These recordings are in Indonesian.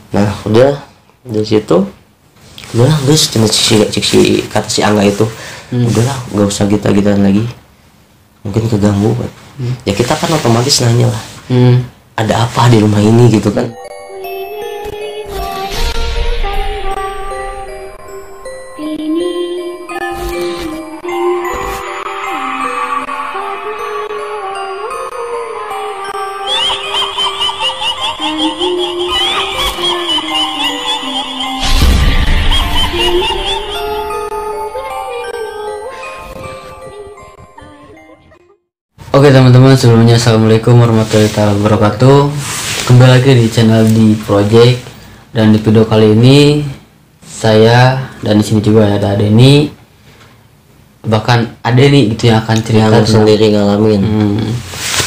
Nah udah dari situ udahlah guys, cek si kata si Angga itu udahlah nggak usah kita-gitaan lagi, mungkin keganggu kan. Ya kita kan otomatis nanya lah, ada apa di rumah ini gitu kan. Oke teman-teman, sebelumnya assalamualaikum warahmatullahi wabarakatuh. Kembali lagi di channel di Project, dan di video kali ini saya dan di sini juga ada Adeni, bahkan Adeni gitu yang akan cerita Yang sendiri ngalamin.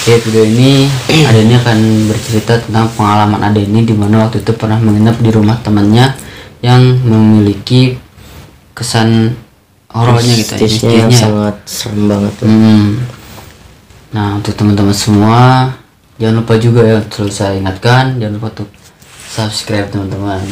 Di video ini Adeni akan bercerita tentang pengalaman Adeni di mana waktu itu pernah menginap di rumah temannya yang memiliki kesan horornya gitu, Mistisnya yang sangat serem banget tuh. Nah, untuk teman-teman semua, jangan lupa juga ya, selalu saya ingatkan, jangan lupa untuk subscribe teman-teman,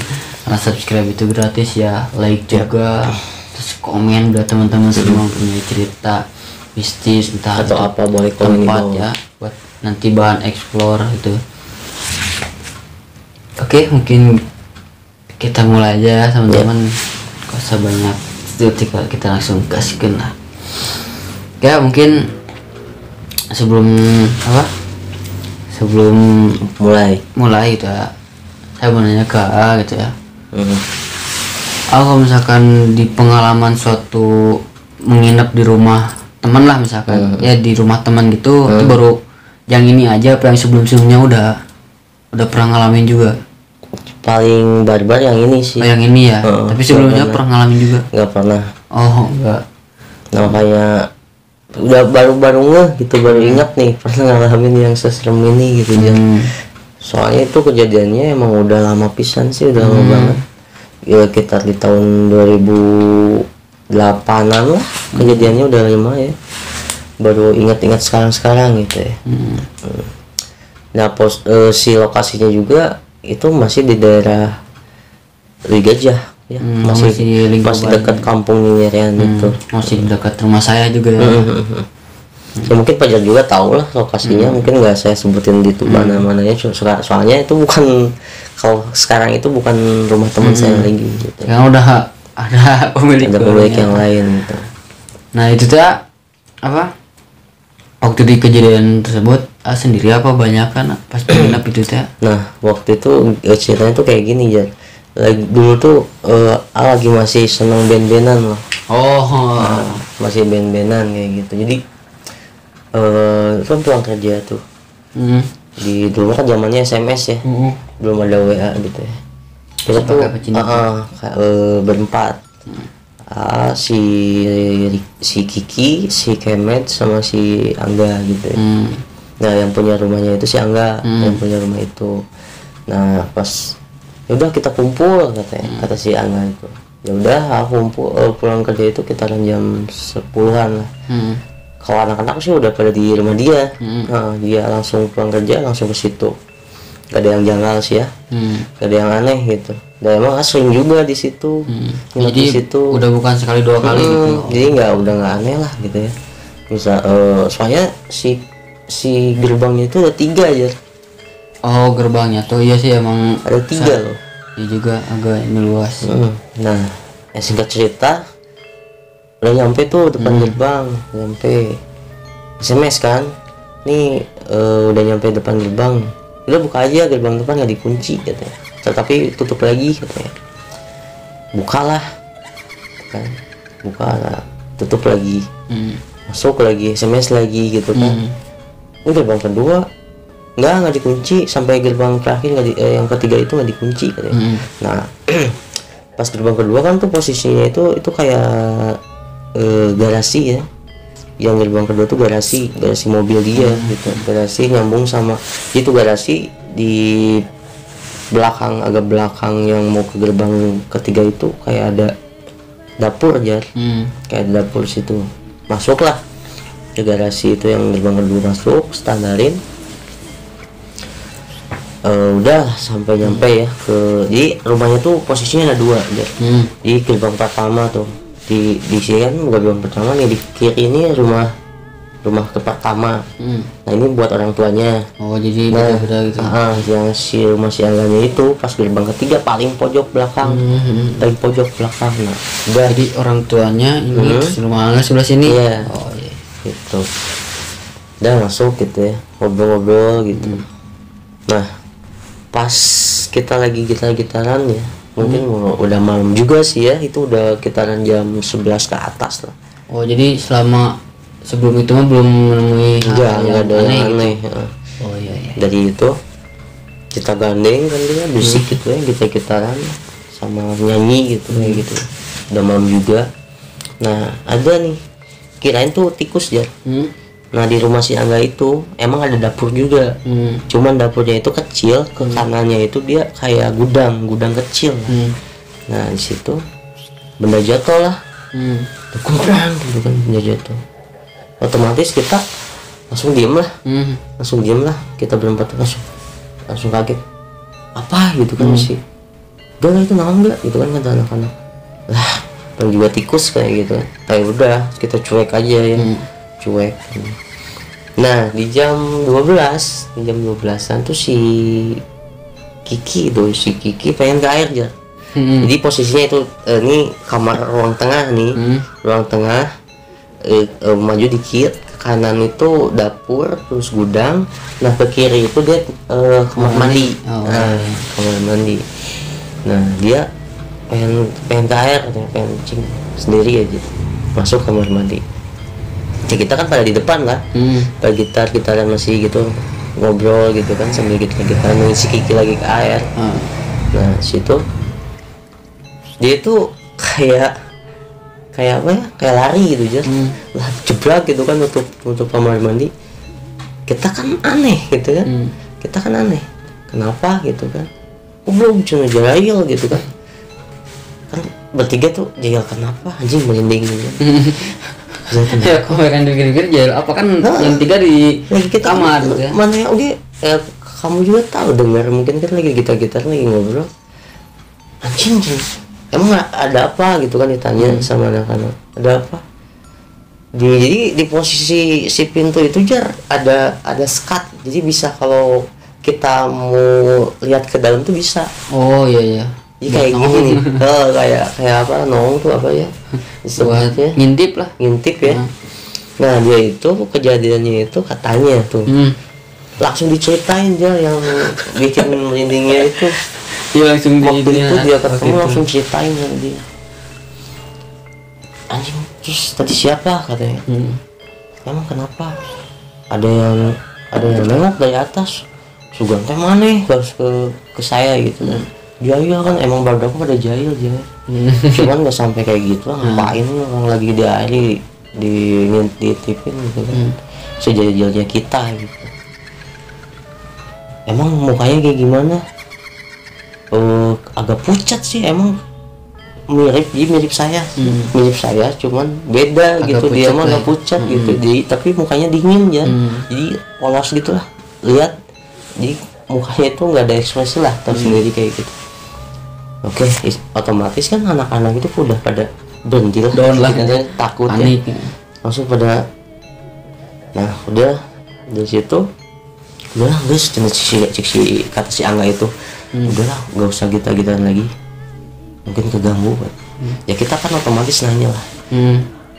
karena subscribe itu gratis ya. Like juga, terus komen buat teman-teman semua punya cerita mistis entah atau apa, boleh komen tempat ya, buat nanti bahan explore itu. Oke, mungkin kita mulai aja teman-teman, gak usah banyak kita langsung gaskan lah. Ya mungkin sebelum mulai gitu ya, saya mau nanya ke A gitu ya. Kalau misalkan di pengalaman suatu menginap di rumah teman lah misalkan, ya di rumah teman gitu, itu baru yang ini aja apa yang sebelumnya udah pernah ngalamin juga? Paling barbar yang ini sih. Oh, yang ini ya. Tapi sebelumnya pernah ngalamin juga? Nggak pernah. Oh enggak. Nah makanya udah baru gitu, baru ingat nih pernah ngalamin yang seserem ini gitu. Soalnya itu kejadiannya emang udah lama pisan sih, udah lama banget ya, kita di tahun 2008an lah kejadiannya, udah lama ya, baru ingat-ingat sekarang gitu ya. Nah si lokasinya juga itu masih di daerah Ligajah ya, masih dekat kampung Nyirian itu, masih dekat rumah saya juga ya. Ya mungkin Pajar juga tahu lah lokasinya, mungkin nggak saya sebutin di mana-mananya, soalnya itu bukan, kalau sekarang itu bukan rumah teman saya lagi gitu. Yang udah ada pemilik yang lain gitu. Nah itu tuh apa, waktu di kejadian tersebut sendiri apa banyak kan pas menginap itu teh? Nah waktu itu ceritanya tuh kayak gini ya. Dulu tuh lagi masih seneng band-bandan loh. Nah, masih band-bandan kayak gitu. Jadi kan pulang kerja tuh. Di dulu kan zamannya SMS ya. Belum ada WA gitu ya. Kita tuh berempat. Si Kiki, si Kemet sama si Angga gitu ya. Nah yang punya rumahnya itu si Angga, yang punya rumah itu. Nah pas udah kita kumpul katanya, kata si Angga itu. Ya udah kumpul, pulang kerja itu kita jam 10-an lah. Kalau anak-anak sih udah pada di rumah dia. Nah, dia langsung pulang kerja langsung ke situ. Gak ada yang janggal sih ya. Gak ada yang aneh gitu. Dan emang sering juga di situ. Jadi di situ udah bukan sekali dua kali gitu. Jadi udah nggak aneh lah gitu ya. Bisa soalnya si gerbangnya itu ada 3 aja. Oh gerbangnya tuh iya sih emang ada 3 loh. Iya juga agak ini luas. Nah singkat cerita udah nyampe tuh depan gerbang, nyampe SMS kan, nih udah nyampe depan gerbang, udah buka aja gerbang depan, nggak dikunci katanya, tapi tutup lagi katanya. Bukalah kan, tutup lagi, masuk lagi, SMS lagi gitu kan. Gerbang kedua nggak dikunci, sampai gerbang terakhir yang ketiga itu nggak dikunci katanya. Nah pas gerbang kedua kan tuh posisinya itu kayak garasi ya, yang gerbang kedua tuh garasi mobil dia gitu, garasi nyambung sama itu, garasi di belakang, agak belakang yang mau ke gerbang ketiga itu kayak ada dapur aja, kayak ada dapur situ. Masuklah ke garasi itu yang gerbang kedua, masuk standarin. udah sampai nyampe ya ke, jadi rumahnya tuh posisinya ada dua aja. Di gerbang pertama tuh di sini kan gerbang pertama nih, di kiri ini rumah ke pertama. Nah ini buat orang tuanya. Oh jadi beda-beda gitu. Yang si rumah si Angganya itu pas gerbang ketiga paling pojok belakang. Paling pojok belakang. Nah udah, jadi orang tuanya ini terus rumah Angga sebelah sini. Iya. Oh iya Gitu. Udah masuk gitu ya, ngobrol-ngobrol gitu. Nah pas kita lagi gitar-gitaran ya, mungkin udah malam juga sih ya, itu udah gitaran jam 11 ke atas lah. Oh jadi selama sebelum itu mah belum menemui nggak ada yang aneh gitu. Oh iya. Dari itu kita gandeng kan dia musik gitu ya, gitar-gitaran sama nyanyi gitu kayak gitu. Udah malam juga. Nah ada nih, kirain tuh tikus ya. Nah di rumah si Angga itu emang ada dapur juga. Cuman dapurnya itu kecil, ke kanannya itu dia kayak gudang kecil. Nah di situ benda jatuh lah. Gudang gitu kan, benda jatuh. Otomatis kita langsung diem lah. Kita berempat langsung kaget. Apa gitu kan sih? Udah itu naon enggak gitu kan kata anak-anak. Lah, kan juga tikus kayak gitu. Tapi udah kita cuek aja ya. Cuek. Nah di jam 12-an tuh si Kiki pengen ke air aja. Jadi posisinya itu ini kamar ruang tengah nih. Ruang tengah, maju dikit ke kanan itu dapur terus gudang. Nah ke kiri itu dia kamar mandi. Kamar mandi. Nah dia pengen ke air, pengen kencing sendiri aja, masuk kamar mandi. Ya kita kan pada di depan lah, pada gitaran masih gitu ngobrol gitu kan sambil kita ngisi Kiki lagi ke air. Nah situ dia tuh kayak apa ya, kayak lari gitu aja. Lah jebrak gitu kan untuk kamar mandi. Kita kan aneh gitu kan, kenapa gitu kan, belum cuma jahil gitu kan bertiga tuh jahil kenapa anjing merinding gitu. Ya kalau kan dipikir-pikir jahil apa kan yang tiga di kamar gitu ya. Mana ya udah kamu juga tahu dengar mungkin kan lagi gitar lagi ngobrol. Anjing emang ada apa gitu kan ditanya sama anak-anak, ada apa? Jadi di posisi si pintu itu jar ada skat, jadi bisa kalau kita mau lihat ke dalam tuh bisa. Oh iya. Jadi kayak gini nih, kayak apa, nong tuh apa ya? Istilahnya ngintip ya. Nah dia itu kejadiannya itu katanya tuh langsung diceritain aja yang bikin merindingnya itu. Dia langsung waktu itu dia ketemu langsung ceritain sama dia. Anjing, terus tadi siapa katanya? Emang kenapa? Ada yang nengok dari atas. Sugan teh maneh harus ke saya gitu kan. Jahil kan, emang baru aku pada jahil aja. Cuman nggak sampai kayak gitu lah, ngapain orang lagi di air ditipin gitu kan. Sejahil-jahilnya kita gitu. Emang mukanya kayak gimana? Agak pucat sih, emang mirip saya. Mirip saya, cuman beda agak gitu. Dia mah nggak pucat gitu, tapi mukanya dingin ya. Jadi polos gitulah. Lihat, jadi mukanya itu nggak ada ekspresi lah, tahu sendiri kayak gitu. Oke, otomatis kan anak-anak itu udah pada berhenti lah, down lah, takut panik ya. Langsung pada, nah udah dari situ, udahlah guys, kata si Angga itu, udahlah nggak usah gitaran lagi, mungkin keganggu kan. Ya kita kan otomatis nanya lah,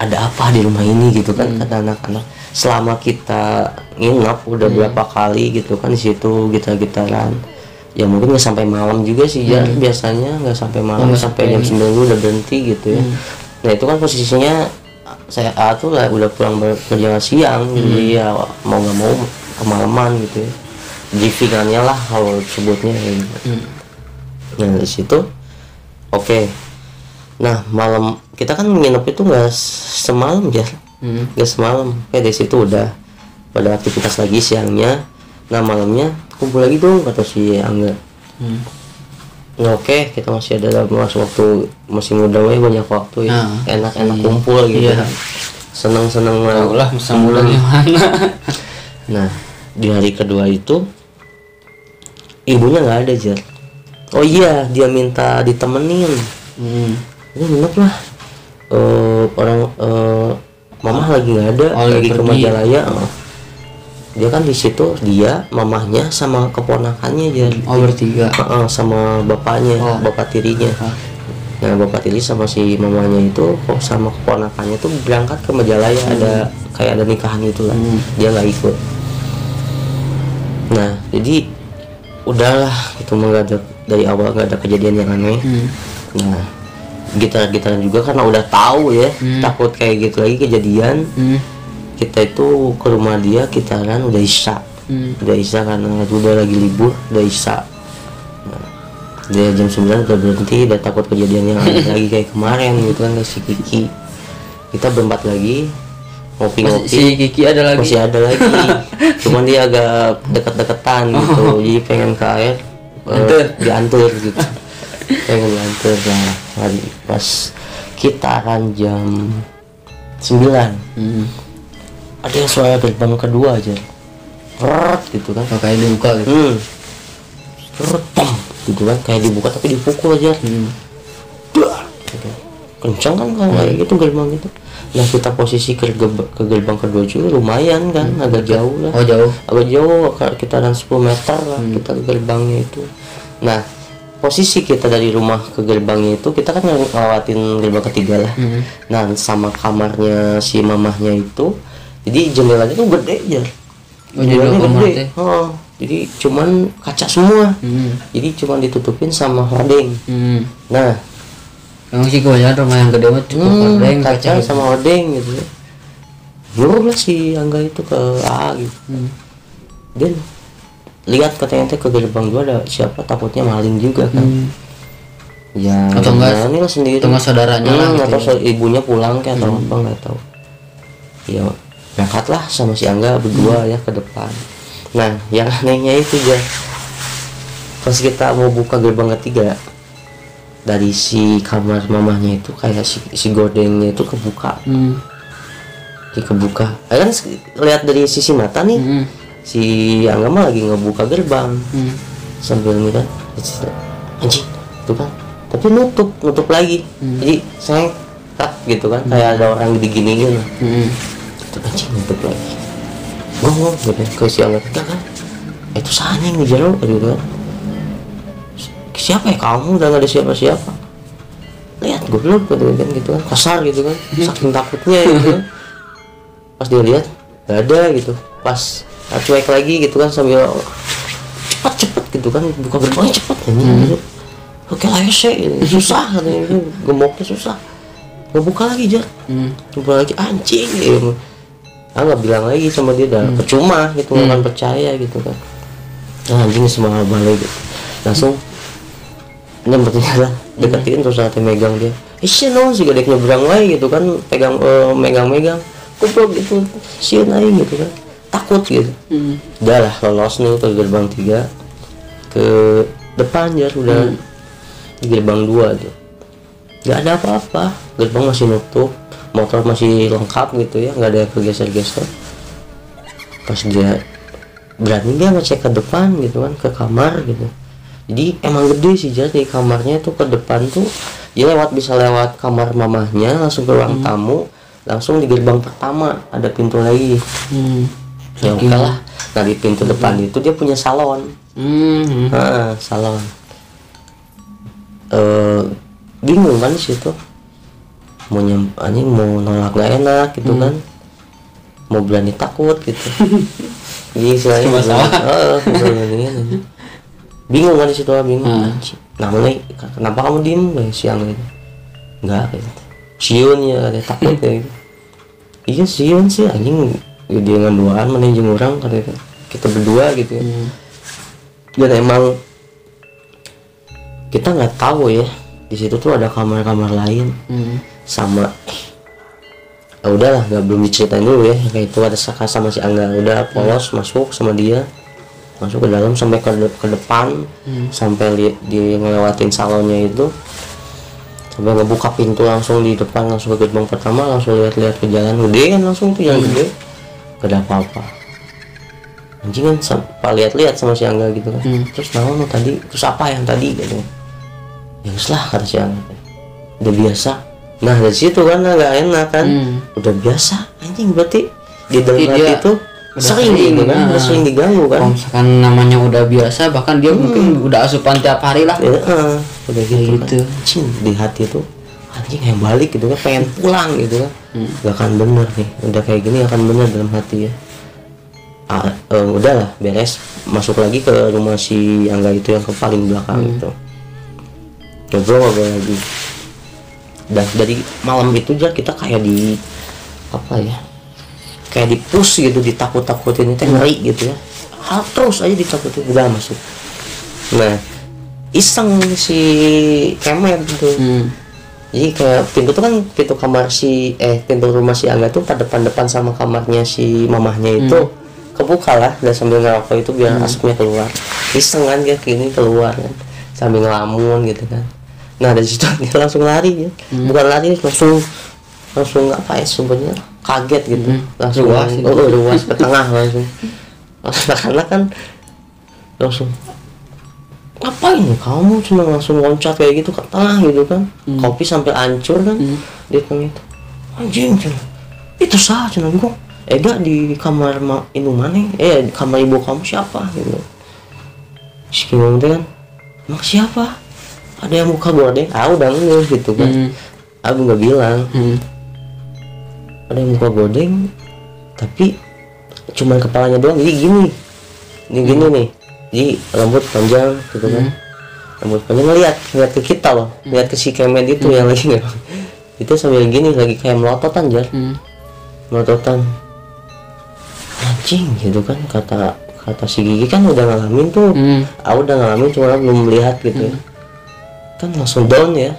ada apa di rumah ini gitu kan, kata anak-anak. Selama kita nginap udah berapa kali gitu kan di situ gitaran. Ya mungkin nggak sampai malam juga sih ya, biasanya nggak sampai malam, sampai jam 9 udah berhenti gitu ya. Nah itu kan posisinya saya tuh lah udah pulang kerja siang, jadi ya mau nggak mau kemalaman gitu ya, jivingannya lah kalau sebutnya gitu. Nah dari situ oke. Nah malam kita kan nginep itu nggak semalam ya, nggak semalam. Dari situ udah pada aktivitas lagi siangnya. Nah malamnya kumpul lagi dong kata si Angga. Nah oke, kita masih ada waktu, masih muda banyak waktu ya, enak-enak kumpul gitu. Seneng-seneng lah masa muda gimana. Nah di hari kedua itu ibunya nggak ada Jar. Oh iya, dia minta ditemenin. Ini nginep lah. Orang mamah lagi nggak ada, lagi ke Majalaya. Dia kan di situ, dia, mamahnya sama keponakannya Jar. Bertiga. Sama bapaknya, bapak tirinya. Nah bapak tiri sama si mamanya itu sama keponakannya tuh berangkat ke Majalaya, ada nikahan gitu lah. Dia nggak ikut. Nah jadi udahlah, itu nggak ada, dari awal nggak ada kejadian yang aneh. Nah kita juga karena udah tahu ya, takut kayak gitu lagi kejadian. Kita itu ke rumah dia kitaran udah isya, karena udah lagi libur, udah isya. Nah, dia jam 9 udah berhenti, udah takut kejadian yang aneh lagi kayak kemarin gitu kan, si Kiki. Kita berempat lagi ngopi-ngopi. Si Kiki ada lagi? Masih ada lagi. Cuman dia agak deket-deketan gitu, jadi pengen ke air, diantur gitu. Pengen diantur lah. Pas kita kan jam 9, ada yang suara gerbang kedua aja, gitu kan, kayak dibuka gitu. Gitu kan, kayak dibuka tapi dipukul aja. Gitu. Kencang kan kalau kayak gitu gerbang itu. Nah kita posisi ke gerbang kedua juga lumayan kan, agak jauh lah. Agak jauh, kita 10 meter lah kita ke gerbangnya itu. Nah posisi kita dari rumah ke gerbangnya itu, kita kan ngelewatin gerbang ketiga lah. Nah sama kamarnya si mamahnya itu, jadi jendelanya tuh gede aja. Jendelanya gede. Jadi cuman kaca semua. Jadi cuman ditutupin sama hordeng. Nah yang sih kebanyakan rumah yang gede mah cukup hordeng, kaca sama hordeng gitu. Nyuruh lah si Angga itu ke AA gitu. Dan lihat katanya ke gerbang 2 ada siapa, takutnya maling juga kan. Ya atau enggak ini lah sendiri, atau enggak saudaranya lah gitu, atau ibunya pulang kayak atau apa nggak tahu. Ya berangkatlah sama si Angga berdua ya ke depan. Nah yang anehnya itu aja, pas kita mau buka gerbang ketiga, dari si kamar mamahnya itu kayak si gordengnya itu kebuka. Kebuka. Kan lihat dari sisi mata nih. Si Angga mah lagi ngebuka gerbang. Sambil ngeliat anjing itu kan. Tapi nutup lagi. Jadi saya gitu kan, kayak ada orang diginiin. Itu anjing nutup lagi. Ngomong gitu ke si Angga, kan itu saneng nih jero gitu kan. Siapa ya kamu, udah gak ada siapa-siapa, lihat goblok gitu kan, kasar gitu kan, saking takutnya gitu kan. Pas dia lihat gak ada gitu, pas cuek lagi gitu kan, sambil cepet gitu kan, buka gerbangnya cepet ini gitu. Oke lah gitu. Susah katanya gitu, gemuknya susah, ngebuka lagi Jar. Buka lagi anjing gitu. Nggak bilang lagi sama dia, dah percuma gitu, nggak akan percaya gitu kan. Nah anjing semua balik gitu, langsung nyempetin lah, deketin terus nanti megang dia. Sih no, si gadek nyebrang lagi gitu kan, megang kuplok gitu, sieun aing gitu kan, takut gitu. Udah lah lolos nih ke gerbang 3, ke depan ya udah. Di gerbang 2 tuh nggak ada apa-apa, gerbang masih nutup, motor masih lengkap gitu ya, nggak ada yang kegeser-geser. Pas dia berani dia ngecek ke depan gitu kan, ke kamar gitu. Jadi emang gede sih jadi kamarnya tuh, ke depan tuh dia bisa lewat kamar mamahnya langsung ke ruang tamu, langsung di gerbang pertama ada pintu lagi. Ya oke lah. Nah di pintu depan itu dia punya salon. Salon. Bingung kan di situ, mau nolak nggak enak gitu kan, mau berani takut gitu. Jadi istilahnya bingung kan di situ, bingung. Namanya kenapa kamu diem siang gitu? Enggak gitu. Siun ya, ada takut ya gitu. Iya siun sih anjing, dia nganduan menunjuk orang katanya, kita berdua gitu ya. Dan emang kita nggak tahu ya di situ tuh ada kamar-kamar lain. Sama udahlah, nggak, belum diceritain dulu ya, kayak itu ada Saka sama si Angga udah polos masuk sama dia, masuk ke dalam sampai ke depan, sampai dia ngelewatin salonnya itu, sampai ngebuka pintu langsung di depan, langsung ke gerbang pertama, langsung lihat-lihat ke jalan gede kan, langsung itu jalan gede, gak ada apa-apa. anjing kan sampai lihat-lihat sama si Angga gitu kan. Terus naon tadi, terus apa yang tadi gitu. Ya lah kata si Angga, udah biasa. Nah dari situ kan nggak enak kan, udah biasa anjing, berarti di dalam hati itu sering gitu kan, udah sering diganggu kan. Kalau misalkan namanya udah biasa, bahkan dia mungkin udah asupan tiap hari lah ya, udah gitu kan. Anjing di hati itu anjing yang balik gitu kan, pengen pulang gitu kan. Gak akan bener nih, udah kayak gini akan bener dalam hati ya. Udahlah beres, masuk lagi ke rumah si Angga itu yang ke paling belakang gitu, ngobrol lagi. Dan dari malam itu aja kita kayak di apa ya, kayak di push gitu, ditakut-takutin itu ngeri gitu ya, terus aja ditakutin, udah masuk. Nah iseng si Kemet gitu. Jadi kayak pintu tuh kan pintu kamar si pintu rumah si Angga tuh pada depan sama kamarnya si mamahnya itu kebuka lah, dan sambil ngerokok itu biar asapnya keluar. Iseng kan dia kini keluar kan sambil ngelamun gitu kan. Nah dari situ dia langsung lari ya, bukan lari, langsung apa ya sebenarnya, kaget gitu, langsung luas ke tengah langsung. Anak-anak kan langsung ngapain kamu, cuma langsung loncat kayak gitu ke tengah gitu kan. Kopi sampai hancur kan dia kan itu anjing cina itu sah cina gua Ega di kamar minuman di kamar ibu kamu siapa gitu. Si Kimong kan emang siapa, ada yang muka gordeng, udah ngeluh gitu kan. Aku nggak bilang ada yang muka gordeng tapi cuman kepalanya doang, jadi gini nih, jadi rambut panjang gitu kan. Rambut panjang ngeliat ke kita loh, lihat ke si Kemet itu yang lagi nggak itu sambil gini, lagi kayak melototan jar, melototan anjing gitu kan. Kata si Gigi kan udah ngalamin tuh, udah ngalamin cuma belum melihat gitu ya. Kan langsung down ya,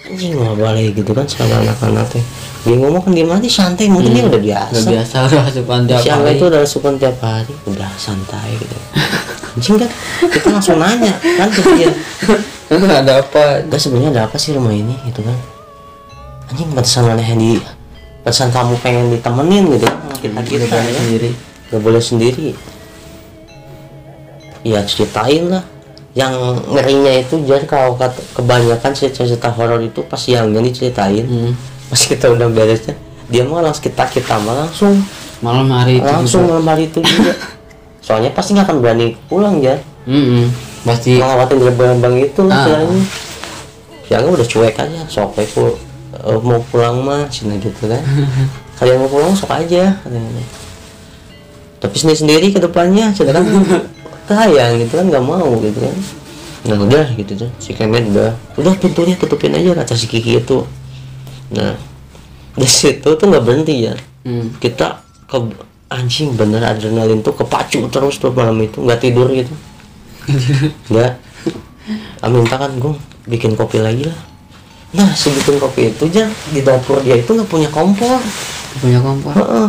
anjing nggak boleh gitu kan sama anak-anak teh. Dia ngomong kan dia mati santai, mungkin dia udah biasa udah asupan tiap si Angga hari. itu udah asupan tiap hari, udah santai gitu. Anjing kan kita langsung nanya kan ke dia, ada apa? enggak sebenarnya ada apa sih rumah ini gitu kan. Anjing pantesan aneh pantesan kamu pengen ditemenin gitu kan, kita ya sendiri, nggak boleh sendiri. Ya ceritain lah. Yang ngerinya itu jadi kalau kebanyakan cerita horor itu pas yang diceritain, pas kita udah beresnya dia malah kita malah langsung malam hari itu juga. Soalnya pasti nggak akan berani pulang ya, pasti ngelewatin gerbang itu lah istilahnya. Yang udah cuek aja, sok mau pulang mah cina gitu kan. Kalian mau pulang sok aja katanya. Tapi sendiri ke depannya cina kan sayang gitu kan, nggak mau gitu kan. Nah udah gitu tuh si Kemet udah pintunya tutupin aja kata si Kiki itu. Nah di situ tuh nggak berhenti ya, kita ke anjing bener, adrenalin tuh kepacu terus tuh malam itu, nggak tidur gitu. Nggak minta kan gue bikin kopi lagi lah. Nah sebikin kopi itu aja di dapur dia itu nggak punya kompor.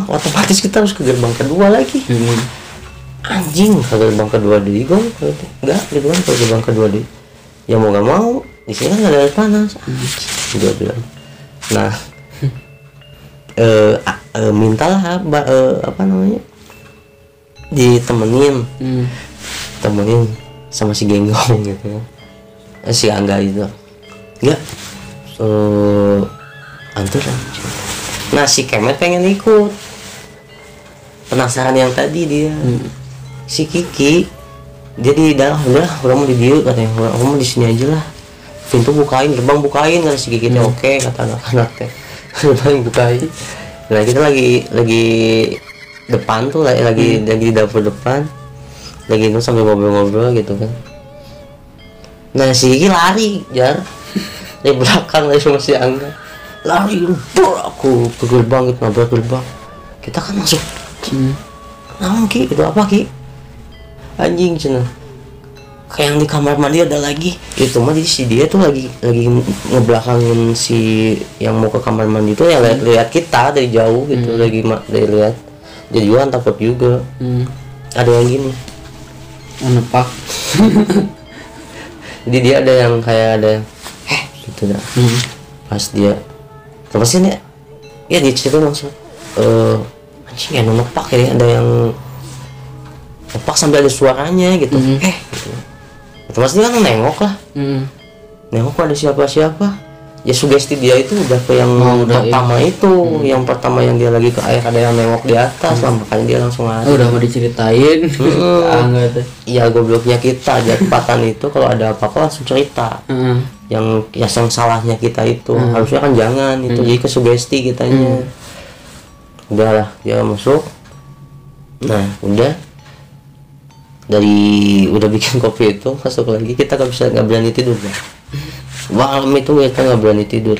Otomatis kita harus ke gerbang kedua lagi. Anjing ke gerbang kedua di gong enggak gitu kan, ke gerbang kedua di ya mau nggak mau di sini kan nggak ada air panas. Gue bilang nah mintalah apa namanya ditemenin sama si Genggong gitu ya, si Angga itu enggak antur aja. Nah si Kemet pengen ikut, penasaran yang tadi dia. Si Kiki jadi udah mau di dia katanya, mau di sini aja lah, pintu bukain, gerbang bukain kata si Kiki. Oke kata anak-anak teh, gerbang bukain. Nah kita lagi depan tuh lagi di dapur depan lagi itu sambil ngobrol-ngobrol gitu kan. Nah si Kiki lari jar dari belakang dari sama si Angga, lari aku ke gerbang gitu, nabrak gerbang. Kita kan masuk namun Ki itu apa Ki, anjing cina kayak yang di kamar mandi ada lagi itu mah. Jadi si dia tuh lagi ngebelakangin si yang mau ke kamar mandi itu ya, lihat kita dari jauh gitu, lagi dari lihat. Jadi gua takut juga. Ada yang gini nepak. Jadi dia ada yang kayak ada gitu dah. Pas dia terpasin ya dia cerita langsung anjing ya nepak ya, ada yang ketok sambil ada suaranya gitu. Gitu. Otomatis dia kan nengok lah. Nengok ada siapa-siapa. Ya sugesti dia itu udah ke yang pertama itu, yang pertama yang dia lagi ke air ada yang nengok di atas, makanya dia langsung lari. Udah mau diceritain. Iya gobloknya kita aja tempatan itu kalau ada apa-apa langsung cerita. Yang salahnya kita itu harusnya kan jangan itu, jadi ke sugesti kitanya. Udahlah dia masuk. Nah udah bikin kopi itu masuk lagi, kita nggak berani tidur ya. Malam itu kita nggak berani tidur,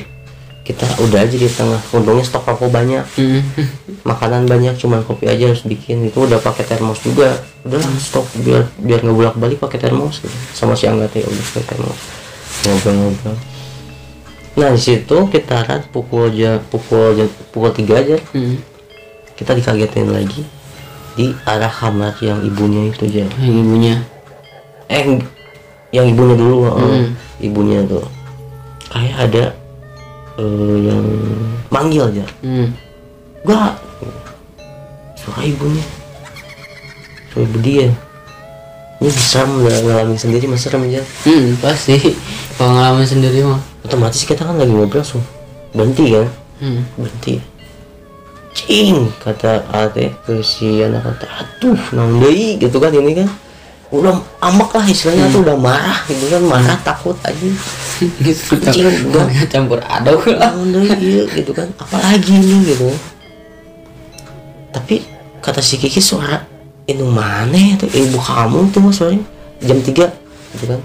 kita udah aja di tengah. Untungnya stok rokok banyak, makanan banyak, cuman kopi aja harus bikin. Itu udah pakai termos juga, udahlah stok biar nggak bolak balik pakai termos gitu. Sama si Angga teh udah pakai termos, ngobrol. Nah di situ kita pukul 3 aja, kita dikagetin lagi di arah kamar yang ibunya itu aja. Yang ibunya dulu, ibunya tuh kayak ada yang manggil aja. Gak, suara ibunya, suara ibu dia. Ini serem, ngalamin sendiri mas, serem aja. Pasti kalau ngalamin sendiri mah otomatis kita kan lagi ngobrol langsung berhenti kan. Berhenti, cing kata ate ke si anak, kata aduh nang deui gitu kan. Ini kan udah ambek lah istilahnya, tuh udah marah gitu kan, marah takut aja gitu. Enggak campur aduk lah iya gitu kan, apalagi ini gitu. Tapi kata si Kiki, suara itu mana itu ibu kamu tuh mas, suaranya jam 3 gitu kan,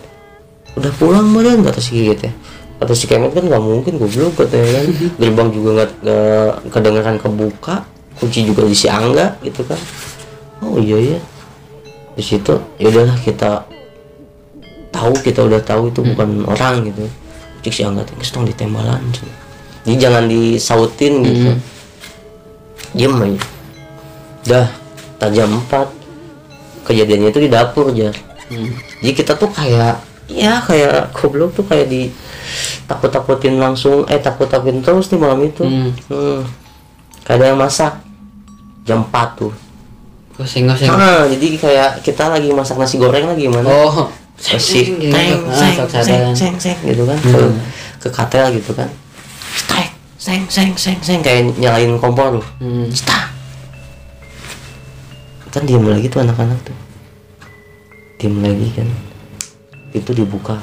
udah pulang badan kata si Kiki teh. Kata si Kemet kan nggak mungkin goblok katanya kan, gerbang juga nggak kedengeran kebuka, kunci juga di si Angga gitu kan. Oh iya di situ ya udahlah, kita udah tahu itu bukan orang gitu. Cik si Angga teh tong ditembalan, jadi jangan disautin gitu. Diem aja. Dah jam 4 kejadiannya itu di dapur aja. Jadi kita tuh kayak goblok tuh, kayak di takut-takutin langsung, takut-takutin terus nih malam itu. Kayak ada yang masak jam 4 tuh. Goseng. Jadi kayak kita lagi masak nasi goreng lagi gimana? Seng gitu kan, ke katel gitu kan, seng kayak nyalain kompor tuh. Kan diem lagi tuh anak-anak tuh, diem lagi kan. Itu dibuka,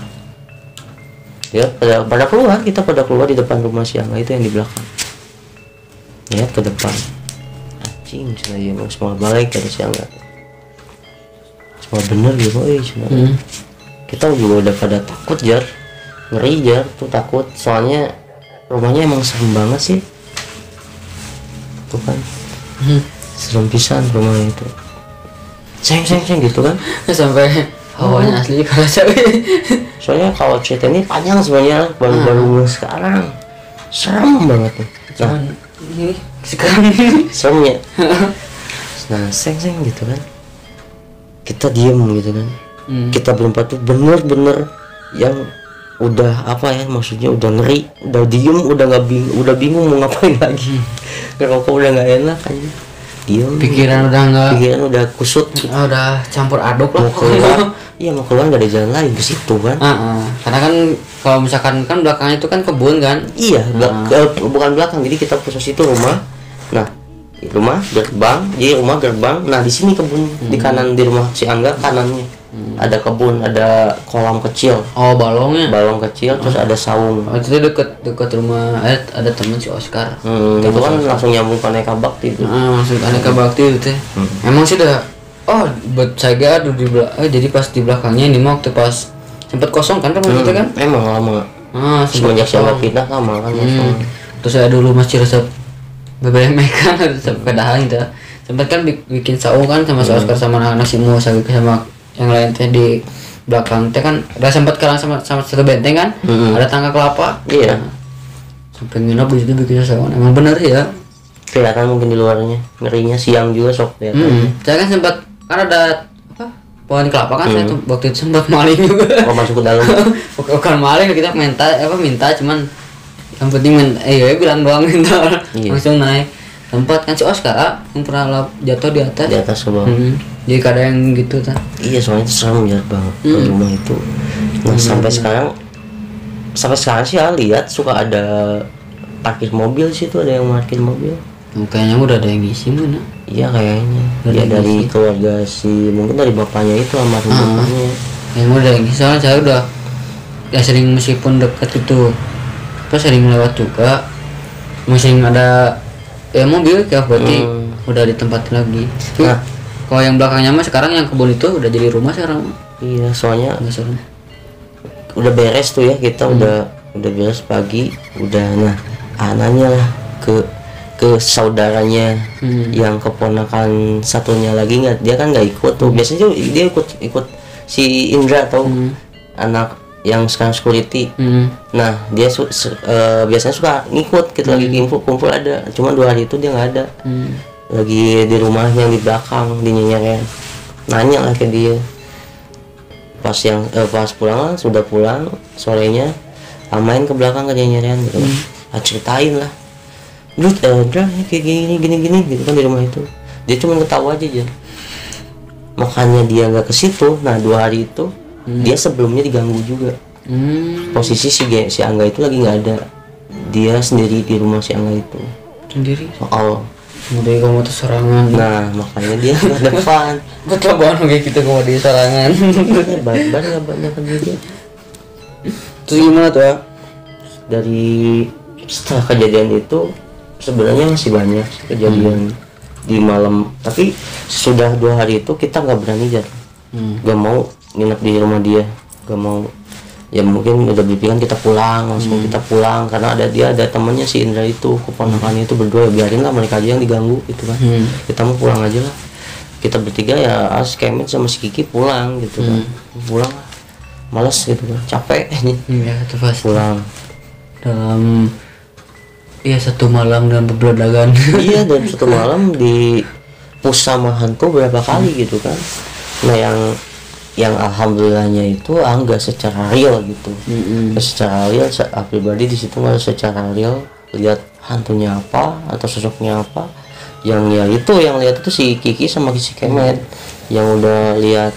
ya pada keluar, kita pada keluar di depan rumah si Angga itu yang di belakang. Lihat ke depan, anjing cina ya mau semua balik dari si Angga. Semua bener gitu, kita juga udah pada takut jar, ngeri jar tuh, takut soalnya rumahnya emang serem banget sih tuh kan. Serem pisan rumahnya itu, seng gitu kan, sampai hawanya asli kerasa. Soalnya kalau cerita ini panjang sebenarnya, baru sekarang serem banget nih. Nah, ini sekarang seremnya. Nah, seng gitu kan. Kita diem gitu kan. Kita berempat tuh bener-bener yang udah apa ya, maksudnya udah ngeri, udah diem, udah bingung mau ngapain lagi. Ngerokok udah nggak enak aja. Diem. Pikiran udah kusut. Udah campur aduk lah. Mau keluar, mau keluar nggak ada jalan lain ke situ kan. Karena kan kalau misalkan kan belakangnya itu kan kebun kan. Iya, bukan belakang. Jadi kita posisi itu rumah. Nah, rumah gerbang. Nah di sini kebun, di kanan, di rumah si Angga kanannya ada kebun, ada kolam kecil. Balong kecil, terus ada saung. Itu dekat rumah ada teman si Oscar. Itu kan langsung nyambung ke Aneka Bakti itu. Langsung Aneka Bakti itu. Emang sih udah buat saya jadi pas di belakangnya ini mau waktu pas sempat kosong kan rumah itu kan. Emang lama. Semenjak siapa pindah lama kan kosong. Terus saya dulu masih resep BBM kan sampai dahan gitu. Sempat kan bikin saung kan sama si Oscar sama anak si Mo sama yang lain teh di belakang teh kan udah sempat kalah sama satu benteng kan. Ada tangga kelapa. Iya. Sampai nginep di situ bikin saung. Emang bener ya. Kelihatan mungkin di luarnya. Ngerinya siang juga sok kelihatan. Saya kan sempat kan ada pohon kelapa kan, saya tuh waktu itu sempat maling juga. Masuk ke dalam. Bukan maling, kita minta cuman yang penting bilang doang minta. Langsung naik tempat kan si Oscar yang pernah jatuh di atas ke bawah. Jadi kadang yang gitu kan. Iya, soalnya itu serem ya bang, rumah itu. Nah sampai sekarang sih ya lihat suka ada parkir mobil sih, tuh ada yang parkir mobil. Kayaknya udah ada yang ngisi mana? Iya kayaknya. Udah Ya dari ngisi. keluarga mungkin dari bapaknya itu almarhum bapaknya. Yang udah yang ngisi, soalnya saya udah ya sering, meskipun dekat itu pas sering lewat juga, masih ada ya mobil kayak berarti udah ditempatin lagi. Nah, Kalau yang belakangnya mah sekarang yang kebun itu udah jadi rumah sekarang. iya soalnya Nggak serem. udah beres tuh ya, kita udah beres pagi, udah. Nah anaknya lah ke saudaranya yang keponakan satunya lagi nggak, dia kan nggak ikut tuh. Biasanya dia ikut si Indra atau anak yang sekarang security. Nah dia biasanya suka ngikut kita lagi kumpul ada, cuma 2 hari itu dia nggak ada. Lagi di rumah yang di belakang di Nyenyeren. Nanya lah ke dia pas pulang, sudah pulang sorenya, main ke belakang ke Nyenyeren gitu. Ceritain lah, lu kayak gini gitu kan di rumah itu. Dia cuma ketawa aja. Makanya dia nggak ke situ. Nah 2 hari itu dia sebelumnya diganggu juga. Posisi si Angga itu lagi nggak ada, dia sendiri di rumah si Angga itu Sendiri. soal. Kemudian kamu tuh serangan. Nah makanya dia nggak depan. Betul banget kayak gitu kamu di serangan. Barbar nggak banyak kan juga. Terus gimana tuh ya? Dari setelah kejadian itu sebenarnya masih banyak kejadian di malam, tapi sudah 2 hari itu kita nggak berani gak mau nginep di rumah dia, gak mau. Ya mungkin udah berpikiran kita pulang langsung, kita pulang karena ada temannya si Indra itu, keponakannya itu berdua. Ya biarin lah mereka aja yang diganggu gitu kan. Kita mau pulang aja lah, kita bertiga ya, Kemet sama si Kiki pulang gitu kan. Pulang lah, males gitu kan, capek Iya itu pasti. pulang. Dalam ya 1 malam dan beberdagan. Iya, dalam 1 malam di push sama hantu berapa kali gitu kan. Nah yang alhamdulillahnya itu enggak secara real gitu. Secara real pribadi di situ nggak secara real lihat hantunya apa atau sosoknya apa. Yang lihat itu si Kiki sama si Kemet yang udah lihat.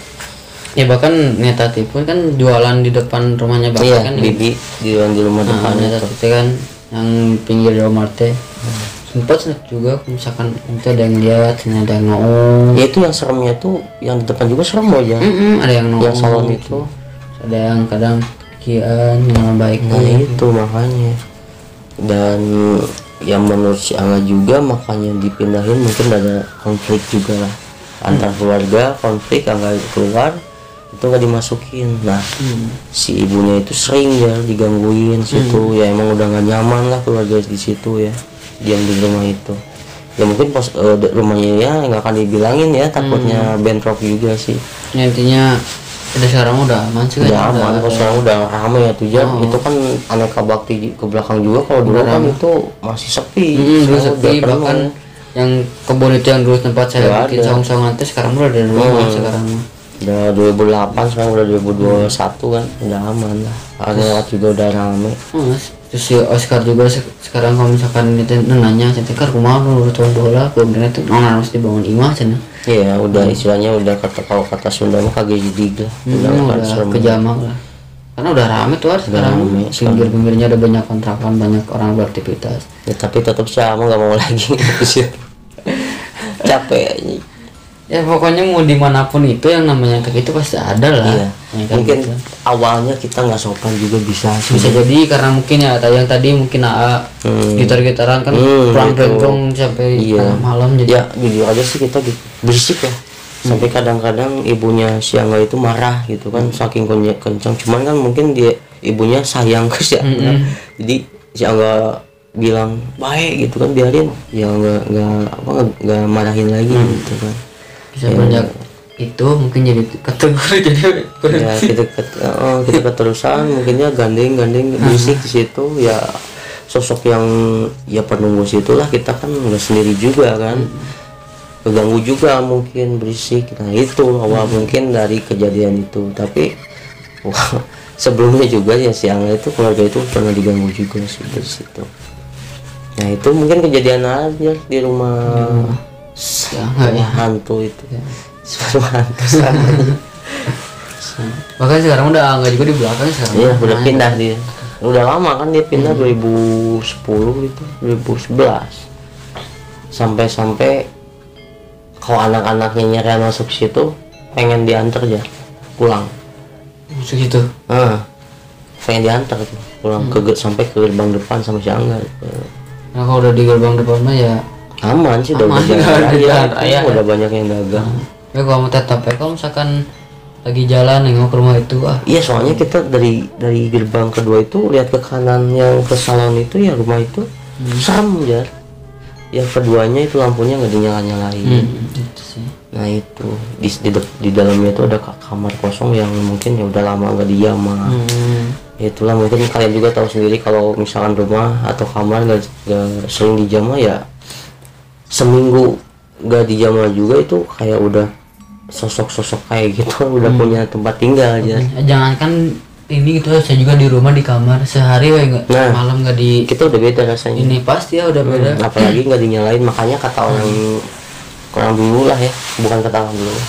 Ya bahkan Neta Tipu kan jualan di depan rumahnya Bapak. Iya, kan Bibi di rumah depannya Neta tuh. Tipu kan yang pinggir Walmart teh. Sempat juga misalkan itu ada yang lihat, ada yang nongol. Ya itu yang seremnya tuh yang di depan juga serem aja. Ada yang nongol. Yang salon itu. Ada yang kadang kian yang baik. Nah itu makanya. Dan yang menurut si Angga juga makanya dipindahin, mungkin ada konflik juga lah antar keluarga, konflik. Angga keluar itu nggak dimasukin. Nah si ibunya itu sering ya digangguin situ. Ya emang udah nggak nyaman lah keluarga di situ ya, diam di rumah itu. Ya mungkin rumahnya ya nggak akan dibilangin ya, takutnya bentrok juga sih. Ya, intinya udah sekarang udah aman sih. Udah aman, kalau sekarang udah ramai ya tuh Jan. Itu kan aneka bakti ke belakang juga. Kalau dulu kan itu masih sepi. Dulu Sekarang sepi, udah bahkan penuh. yang kebun itu yang dulu tempat saya Udah bikin ada. saung-saungan teh sekarang udah ada rumah sekarang. Udah 2008, sekarang udah 2021 kan, udah aman lah. Lewat juga udah rame. Terus si Oscar juga sekarang kalau misalkan itu nanya centekar rumah lu tahun bola kemudian itu harus dibangun imah cina. Iya, udah istilahnya udah kalau kata Sunda mah kagak jadi lah. Udah kejamak lah. Karena udah rame tuh sekarang. Pinggir-pinggirnya ada banyak kontrakan, banyak orang beraktivitas. Ya, tapi tetap sama nggak mau lagi ke situ. Capek. Ya pokoknya mau dimanapun itu yang namanya kayak itu pasti ada lah. Iya. Ya, kan Mungkin gitu. awalnya kita nggak sopan juga bisa Jadi karena mungkin ya yang tadi mungkin gitar-gitaran kan pulang gitu. berondong sampai Iya. malam jadi. Ya jujur aja sih kita berisik ya. Sampai kadang-kadang ibunya si Angga itu marah gitu kan, saking kencang. Cuman kan mungkin dia ibunya sayang ke si Angga. Jadi si Angga bilang baik gitu kan, biarin ya nggak marahin lagi gitu kan. Bisa banyak itu mungkin jadi kategori jadi Ya kita keterusan mungkinnya gandeng berisik di situ ya, sosok yang ya penunggu situlah. Kita kan nggak sendiri juga kan, keganggu juga mungkin berisik. Nah itu awal mungkin dari kejadian itu. Tapi sebelumnya juga ya si Angga itu, keluarga itu pernah diganggu juga sih di situ. Nah itu mungkin kejadian aja di rumah ya, hantu itu. sepatu hantu sama. Bahkan sekarang udah nggak juga di belakang sekarang. Iya udah pindah dia, udah lama kan dia pindah 2010 gitu, 2011 sampai kalau anak-anaknya nyari masuk situ pengen diantar aja pulang Masuk situ. pengen diantar tuh pulang sampai ke gerbang depan sama si Angga. Nah kalau udah di gerbang depan mah ya Aman sih, udah Aman, jalan udah jalan raya. udah banyak yang dagang. ya kalau mau tetap ya kalau misalkan lagi jalan nengok ke rumah itu Iya soalnya kita dari gerbang kedua itu lihat ke kanan yang ke salon itu ya rumah itu serem ya. Yang keduanya itu lampunya nggak dinyala-nyalain. Itu sih. Nah itu di dalamnya itu ada kamar kosong yang mungkin ya udah lama nggak dijamah. Itulah mungkin kalian juga tahu sendiri kalau misalkan rumah atau kamar nggak sering dijamah ya seminggu nggak dijamah juga itu kayak udah sosok-sosok kayak gitu udah punya tempat tinggal aja. Jangankan ini gitu, saya juga di rumah di kamar sehari we nggak malam nggak di kita udah beda rasanya. ini pasti ya udah beda. Apalagi nggak dinyalain, makanya kata orang dulu lah ya, bukan kata orang dulu.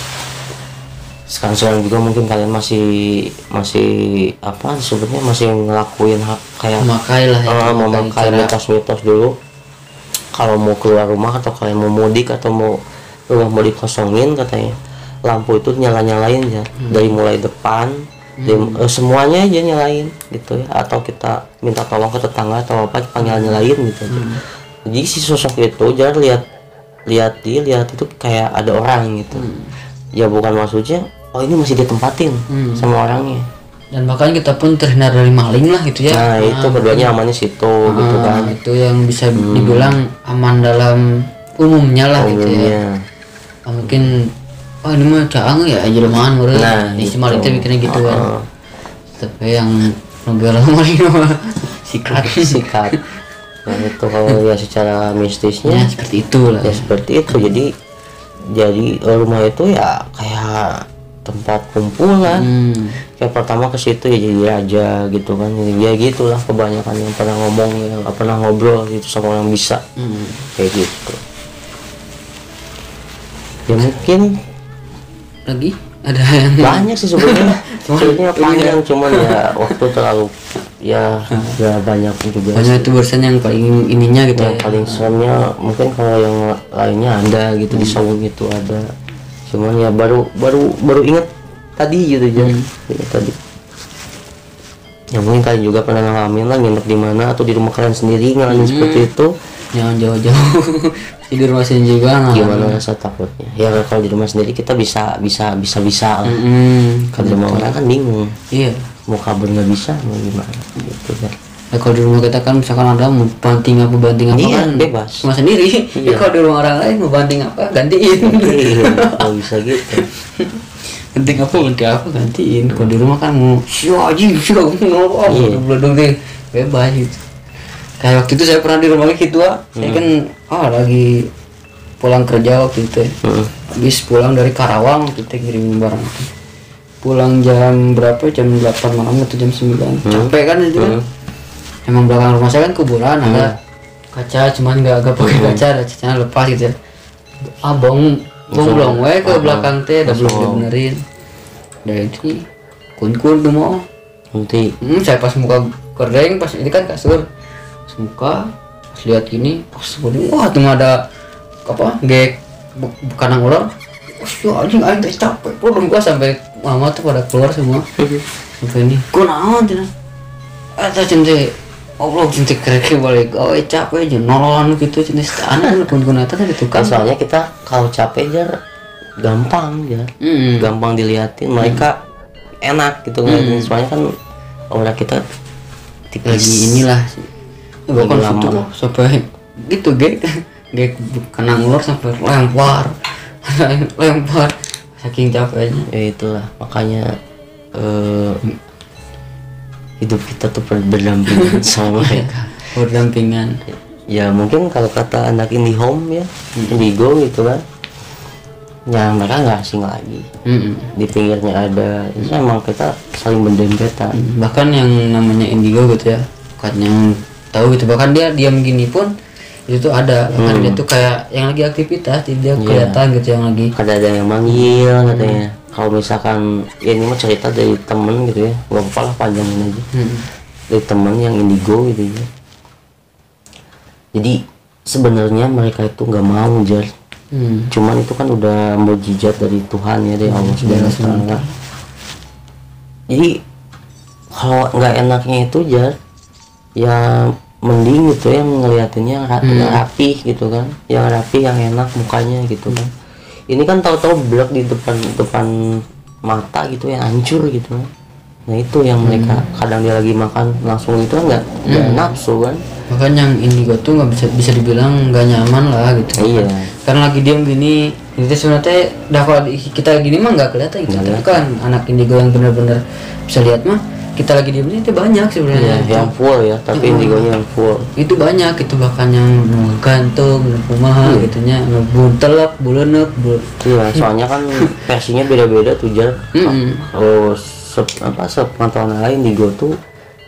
Sekarang juga mungkin kalian masih apa sebetulnya masih ngelakuin kayak memakai lah ya, memakai mitos-mitos dulu. Kalau mau keluar rumah atau kalian mau mudik atau rumah mau dikosongin katanya lampu itu nyala-nyalain ya dari mulai depan semuanya aja nyalain gitu ya, atau kita minta tolong ke tetangga atau apa panggil nyalain gitu aja. Jadi si sosok itu jangan lihat itu kayak ada orang gitu. Ya bukan maksudnya oh ini masih ditempatin sama orangnya. Dan bahkan kita pun terhindar dari maling lah gitu ya. Nah itu keduanya amannya situ gitu kan. Itu yang bisa dibilang aman dalam umumnya lah gitu ya. Mungkin oh ini mah caang ya aja lemahan meureun. Nah, si maling teh bikinnya gitu kan. Tapi yang negara maling mah sikat. Nah itu kalau ya secara mistisnya ya, seperti itu lah. Ya seperti itu. Jadi rumah itu ya kayak tempat kumpulan. Kayak pertama ke situ ya jadi aja gitu kan. Ya gitulah kebanyakan yang pernah ngomong yang pernah ngobrol gitu sama orang bisa. Kayak gitu. Ya mungkin lagi ada yang banyak sih sebenarnya. Sebenarnya panjang cuman ya waktu terlalu ya banyak juga. Banyak itu barusan yang paling ininya gitu. Yang paling seremnya mungkin kalau yang lainnya ada gitu di Sawung itu ada. Cuman ya baru inget tadi gitu aja. Tadi. Ya mungkin kalian juga pernah ngalamin lah nginep di mana atau di rumah kalian sendiri ngalamin seperti itu. Jangan jauh-jauh. Di rumah sendiri juga gimana rasa takutnya ya kalau di rumah sendiri kita bisa lah. Kalau di rumah orang kan bingung iya mau kabur nggak bisa mau gimana gitu kan. Ya kalau di rumah kita kan misalkan ada mau banting apa iya, kan bebas cuma sendiri. Ya kalau di rumah orang lain mau banting apa gantiin. Nggak bisa gitu. Ganting apa gantiin. Kalau di rumah kan mau belum bebas gitu. Kayak waktu itu saya pernah di rumah gitu saya kan lagi pulang kerja waktu itu habis pulang dari Karawang waktu itu kirim barang pulang jam berapa jam 8 malam atau jam 9 capek kan itu kan emang belakang rumah saya kan kuburan ada kaca cuman agak pakai kaca ada cacanya lepas gitu ya belum ke belakang teh udah belum dibenerin dari itu kun tuh mau nanti saya pas muka kering pas ini kan kasur muka pas lihat gini pas wah tuh ada apa gek bukan ular anjing teh capek belum gua sampai mama tuh pada keluar semua sampai ini gua naon cenah eta cente Allah cente kerek balik capek aja nololan gitu cente aneh pun eta tadi tukang. Soalnya kita kalau capek aja gampang gampang diliatin mereka enak gitu ngeliatin soalnya kan aura kita tipis lagi inilah bukan situ loh sampai gitu gek kena ular sampai lempar saking capeknya. Ya itulah makanya hidup kita tuh berdampingan sama mereka. Berdampingan. Ya mungkin kalau kata anak IndiHome ya Indigo gitu kan ya mereka nggak asing lagi. Di pinggirnya ada itu emang kita saling berdempetan. Bahkan yang namanya Indigo gitu ya bukan yang tahu gitu bahkan dia diam gini pun itu ada bahkan dia tuh kayak yang lagi aktivitas dia kelihatan gitu yang lagi ada yang manggil katanya. Kalau misalkan ya ini mah cerita dari temen gitu ya, nggak apa-apa lah panjangin aja. Dari temen yang indigo gitu ya. Jadi sebenarnya mereka itu nggak mau Jar. Cuman itu kan udah mukjizat dari Tuhan ya, dari Allah Subhanahu wa Ta'ala. Jadi kalau nggak enaknya itu Jar, ya mending gitu ya ngeliatinnya yang rapi gitu kan, yang rapi, yang enak mukanya gitu kan. Ini kan tahu-tahu blek di depan mata gitu yang hancur gitu kan. Nah itu yang mereka kadang dia lagi makan langsung itu kan nggak nafsu kan. Bahkan yang indigo tuh nggak bisa dibilang nggak nyaman lah gitu. Iya. Karena lagi diam gini, itu sebenarnya dah kalau kita gini mah nggak kelihatan gitu. Tapi kan anak indigo yang benar-benar bisa lihat mah kita lagi diam ini itu banyak sebenarnya. Yang full ya, tapi indigonya yang full. Itu banyak itu bahkan yang gantung, kumaha gitunya, buntelak, bulenek, Iya, soalnya kan versinya beda-beda tuh Jar. Oh, sepengetahuan lain indigo tuh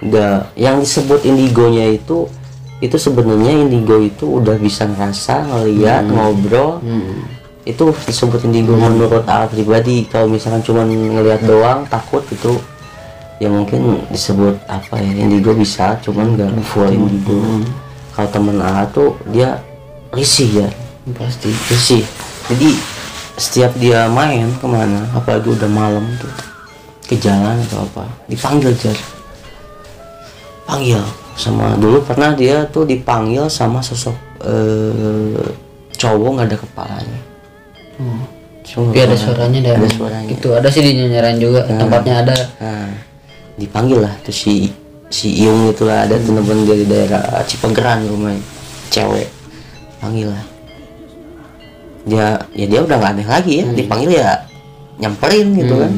enggak, yang disebut indigonya itu sebenarnya indigo itu udah bisa ngerasa, ngeliat, ngobrol. Itu disebut indigo menurut aku pribadi. Kalau misalkan cuma ngeliat doang takut itu ya mungkin disebut apa ya, indigo bisa, cuman nggak full indigo. Kalau temen A tuh dia risih ya, pasti risih. Jadi setiap dia main kemana, apalagi udah malam tuh ke jalan atau apa, dipanggil Jar, panggil sama, dulu pernah dia tuh dipanggil sama sosok cowok nggak ada kepalanya. Tapi ada suaranya, ada suaranya. Itu ada sih di Nyanyaran juga, tempatnya ada. Dipanggil lah tuh si Iung itu lah, ada temen dari daerah Cipageran rumahnya, cewek, panggil lah. Dia udah nggak aneh lagi ya, dipanggil ya nyamperin gitu kan.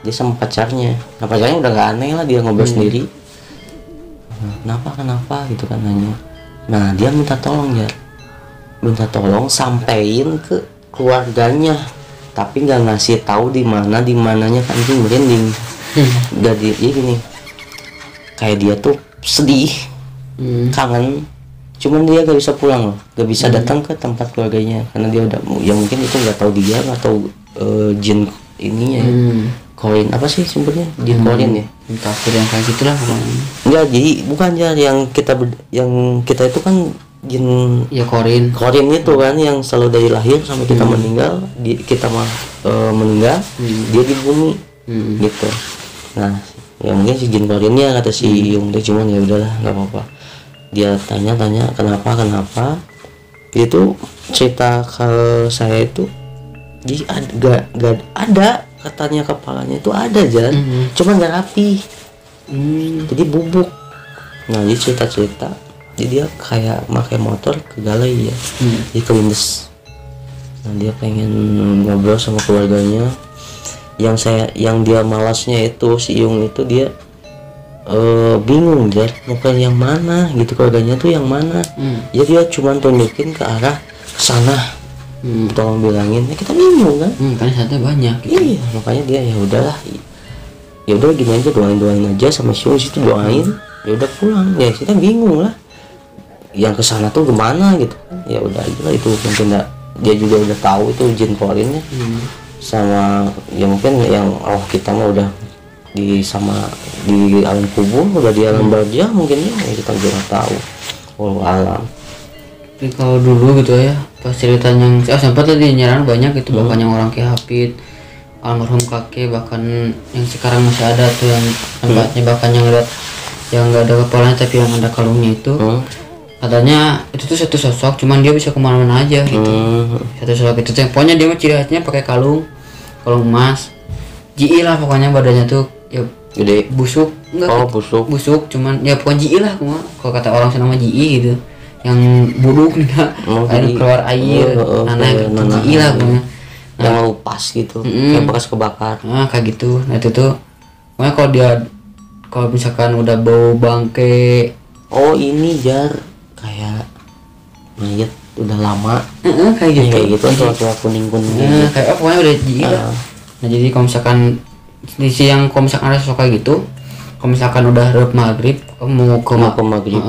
Dia sama pacarnya, nah pacarnya udah nggak aneh lah, dia ngobrol sendiri. Kenapa gitu kan nanya. Nah dia minta tolong sampein ke keluarganya, tapi nggak ngasih tahu di mananya kan, itu merinding. Jadi gini, kayak dia tuh sedih, kangen, cuman dia gak bisa pulang loh, gak bisa datang ke tempat keluarganya karena dia udah, ya mungkin itu nggak tahu dia, nggak tahu jin ininya ya. Korin apa sih sebenarnya, jin korin ya, takut yang kayak gitulah pokoknya. Enggak, jadi bukan ya yang kita itu kan jin ya korin itu kan yang selalu dari lahir sampai kita meninggal, kita meninggal, dia di bumi gitu. Nah ya mungkin si jin korinnya kata si Yung deh, cuman ya udahlah nggak apa-apa. Dia tanya kenapa dia tuh cerita ke saya itu, jadi gak ada katanya, kepalanya itu ada Jan, cuman nggak rapi, jadi bubuk. Nah dia cerita jadi dia kayak pakai motor ke galai ya, dia kelindes. Nah dia pengen ngobrol sama keluarganya. Yang dia malasnya itu si Yung itu dia bingung Jar, mau ke yang mana gitu, keluarganya tuh yang mana. Ya dia cuma tunjukin ke arah sana, tolong bilangin, ya kita bingung kan, karena saatnya banyak gitu. Iya, makanya dia ya udahlah, ya udah gini aja, doain aja sama si Yung situ, doain, ya udah pulang. Ya kita bingung lah yang kesana tuh kemana gitu. Ya udah aja lah, itu mungkin dia juga udah tahu itu jin korinnya. Sama ya mungkin yang kita mah udah di alam kubur, udah di alam barzah mungkin ya, kita juga tahu. Alam. Tapi kalau dulu gitu ya, pas ceritanya sempat tadi Nyanyaran banyak itu, bahkan yang orang kayak Hafid, almarhum kakek, bahkan yang sekarang masih ada tuh yang tempatnya, bahkan yang lihat yang nggak ada kepalanya tapi yang ada kalungnya itu. Katanya itu tuh satu sosok, cuman dia bisa kemana-mana aja gitu. Satu sosok itu tuh, pokoknya dia mah ciri khasnya pakai kalung emas, GI lah pokoknya, badannya tuh ya gede, busuk, enggak busuk, cuman ya pokoknya GI lah, kalau kata orang nama GI gitu, yang buduk enggak, keluar air, nanah gitu, GI lah pokoknya. Yang lepas gitu, kayak bekas kebakar. Nah kayak gitu, nah itu tuh, pokoknya kalau misalkan udah bau bangke, ini Jar, kayak mayat udah lama, kayak gitu tua kuning kayak pokoknya udah GI lah. Nah jadi kalau misalkan di siang, kalau misalkan ada sosok kayak gitu, kalau misalkan udah rep maghrib, mau ke maghrib,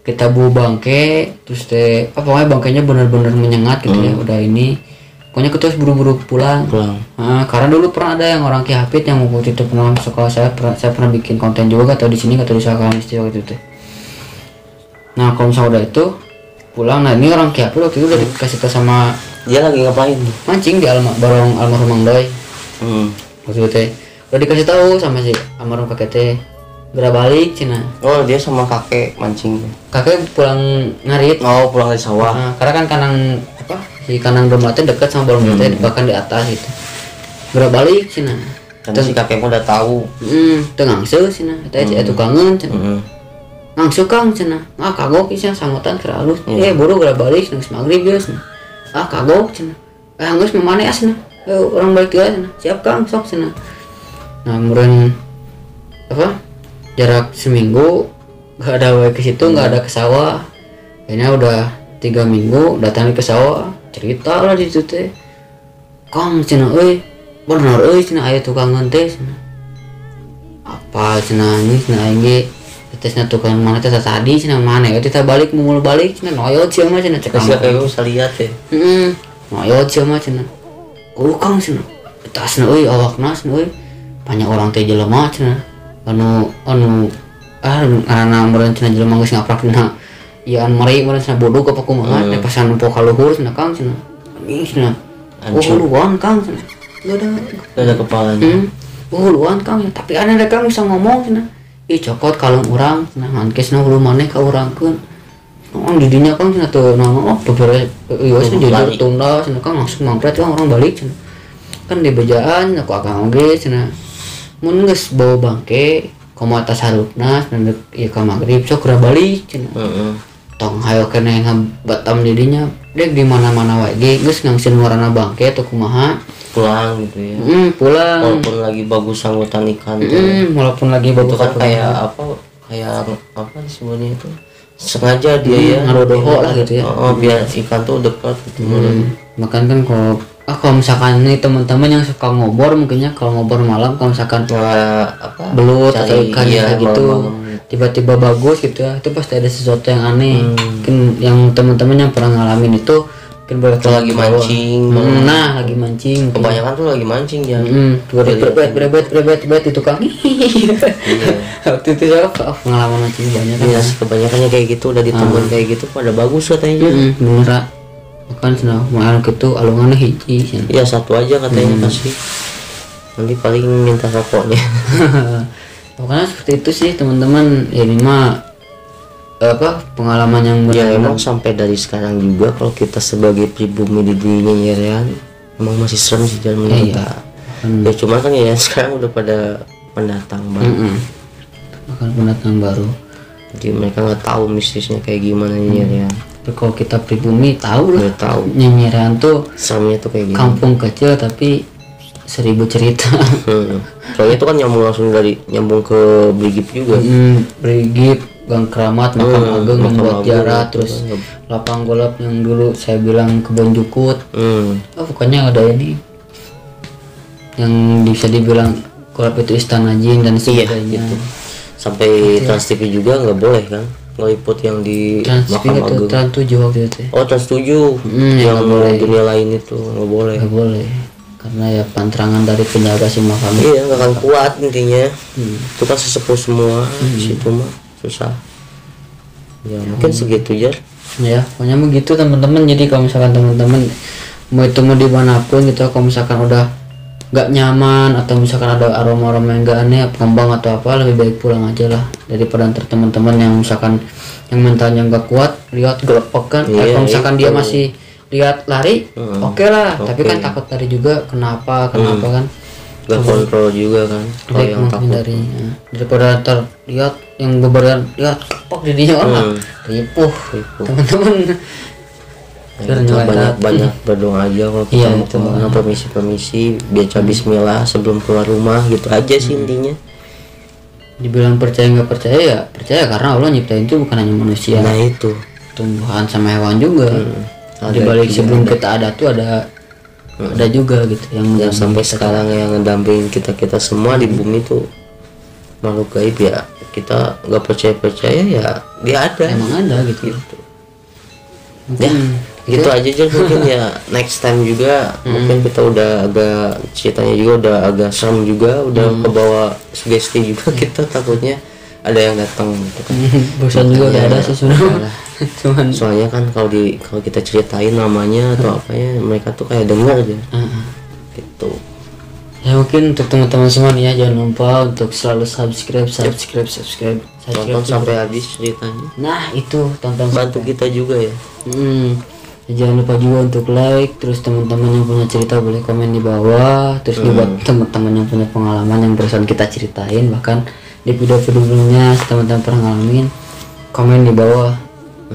kita bawa bangke terus pokoknya bangkainya benar-benar menyengat gitu ya, udah ini pokoknya kita harus buru-buru pulang. Nah, karena dulu pernah ada yang orang Ki Hafid yang waktu itu pernah sekolah saya pernah bikin konten juga atau di sini atau di sekolah istiwa gitu teh. Nah kalau misalnya udah itu pulang, nah ini orang Ki Hafid waktu itu udah dikasih tahu sama dia lagi ngapain mancing di barong almarhum Mang Doy. Waktu itu teh udah dikasih tahu sama si almarhum kakek teh gerak balik cina. Oh dia sama kakek mancing. Kakek pulang ngarit. Oh pulang dari sawah. Nah, karena kan kanang apa si kanang domba teh dekat sama barong teh bahkan di atas gitu. Gerak balik cina. Karena si kakek udah tahu. Teu ngangse cina. Eta tukangeun cina. Ngangse Kang cina. Ah kagok cenah sangotan keur alus. Buru gerak balik geus magrib geus. Ah kagok cina. Geus mamane asna. Orang balik ya cina. Siap Kang sok cina. Nah kemudian apa jarak seminggu nggak ada ke situ, nggak ada ke sawah. Kayaknya udah 3 minggu datang ke sawah, cerita lah di situ teh. Kang cina bener cina aya tukang teh cina. Apa cina ini cina ini tesnya tukang mana teh tadi cina mana ya kita balik mulu balik cina noyot sia mah cina cek kayak bisa lihat ya. Noyot sia mah cina. Kang cina. Tasna awakna cina banyak orang teh jelema cina. anu karena meureun cenah jelema geus ngaprakna ieu mari meureun cenah bodoh ka pakumaha pasan po ka luhur cenah Kang cenah geus cenah luan Kang cenah enggak ada kepalanya luan Kang tapi aneh rek Kang bisa ngomong cenah cokot kalung urang cenah ngankesna hulu maneh ka urangkeun di dinya Kang cenah teu beberes ieu cenah jujur tunda cenah Kang langsung mangpret Kang orang balik cenah kan di bejaan aku akang oge cenah mun geus bawa bangke komo atas harupna cenah ieu ka magrib sok geura balik cenah. Tong hayo keneh ngabatam di dinya dek di mana-mana wae ge geus ngangsin warna bangke atau kumaha pulang gitu ya. Pulang walaupun lagi bagus sanggutan ikan tuh. Walaupun lagi bagus itu kan kayak apa sebenarnya itu sengaja dia ya ngarodoho lah gitu ya. Biar ikan tuh dekat gitu. Makan kan kalau misalkan nih teman-teman yang suka ngobor mungkinnya kalau ngobor malam kalau misalkan belut atau ikan kayak gitu tiba-tiba bagus gitu ya itu pasti ada sesuatu yang aneh. Mungkin yang teman-teman yang pernah ngalamin itu mungkin boleh lagi mancing. Lagi mancing kebanyakan tuh lagi mancing ya. Berebet itu Kang. Waktu itu saya pengalaman mancing banyak kan. Kebanyakannya kayak gitu udah ditemuin kayak gitu pada bagus katanya. Bener kan cenah moal gitu alunganna hiji cenah. Iya satu aja katanya kasih. Nanti paling minta rokoknya. Pokoknya seperti itu sih teman-teman. Ya ini mah pengalaman yang benar. Ya emang sampai dari sekarang juga kalau kita sebagai pribumi di dunia Nyerean emang masih serem sih jalan kita. Ya cuma kan ya sekarang udah pada pendatang baru. Akan pendatang baru. Jadi mereka nggak tahu mistisnya kayak gimana Nyerean. Kalau kita pribumi tahu lah. Tahu. Nyerean tuh seremnya tuh kayak gimana. Kampung kecil tapi 1000 cerita. Soalnya itu kan nyambung ke Brigip juga. Brigip, Gang Keramat, Makam Ageng yang buat jarak, terus lapang golap yang dulu saya bilang Kebon Jukut. Pokoknya ada ini yang bisa dibilang golap itu Istana Jin dan sebagainya. Gitu. Sampai Trans TV juga nggak boleh kan ngeliput yang di Makam Agung. Trans 7 waktu itu. Trans 7 yang dunia lain itu nggak boleh. Nggak boleh. Karena ya pantrangan dari penjaga si makam. Iya nggak akan kuat intinya. Itu kan sesepuh semua situ mah susah. Ya mungkin segitu aja. Ya pokoknya begitu teman-teman. Jadi kalau misalkan teman-teman mau itu mau dimanapun gitu, kalau misalkan udah nggak nyaman atau misalkan ada aroma-aroma yang nggak aneh, pengembang atau apa, lebih baik pulang aja lah daripada ntar teman-teman yang misalkan yang mentalnya nggak kuat lihat gelepek kan. Kalau misalkan dia masih lihat lari oke lah. Tapi kan takut lari juga kenapa kan nggak kontrol juga kan kalau yang takut daripada ntar lihat yang beberapa lihat kepak di dia ripuh teman-teman. Banyak berdoa aja kalau kita mau kemana, permisi baca bismillah sebelum keluar rumah gitu aja sih intinya. Dibilang percaya nggak percaya ya percaya karena Allah nyiptain itu bukan hanya manusia, nah itu tumbuhan sama hewan juga. Di balik sebelum kita ada tuh ada juga gitu yang sampai sekarang yang ngedampingin kita semua di bumi tuh makhluk gaib ya kita nggak percaya ya dia ada. Emang ada gitu. Ya gitu aja aja mungkin ya. Next time juga mungkin kita udah agak ceritanya juga udah agak serem juga, udah kebawa sugesti juga kita takutnya ada yang datang gitu kan. Bosan juga udah ada sih sebenarnya. Cuman soalnya kan kalau kita ceritain namanya atau apanya mereka tuh kayak dengar aja gitu. Ya mungkin untuk teman-teman semua nih ya, jangan lupa untuk selalu subscribe. Tonton sampai habis ceritanya. Nah itu tonton Bantu kita juga ya. Jangan lupa juga untuk like. Terus teman-teman yang punya cerita boleh komen di bawah. Terus buat teman-teman yang punya pengalaman yang barusan kita ceritain, bahkan di video-videonya teman-teman pernah ngalamin, komen di bawah.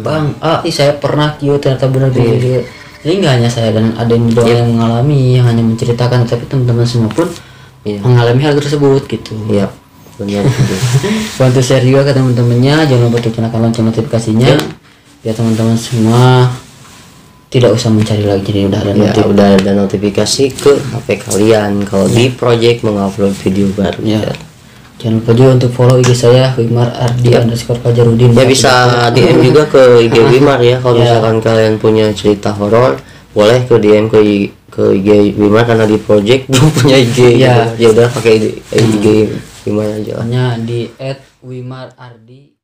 Bang, saya pernah ternyata benar di video. Jadi nggak hanya saya dan ada yang yang mengalami, yang hanya menceritakan, tapi teman-teman semua pun mengalami hal tersebut gitu. Iya, benar. Bantu share juga ke teman-temannya, jangan lupa untuk nyalakan lonceng notifikasinya. Biar teman-teman semua tidak usah mencari lagi, jadi udah ada notifikasi ke HP kalian kalau di project mengupload video baru. Jangan lupa juga untuk follow IG saya @wimarardi_fajarudin. Ya bisa DM juga ke IG Wimar ya kalau misalkan kalian punya cerita horor, boleh ke DM ke IG Wimar karena di project belum punya IG. Ya udah pakai IG Wimar aja. Hanya di @wimarardi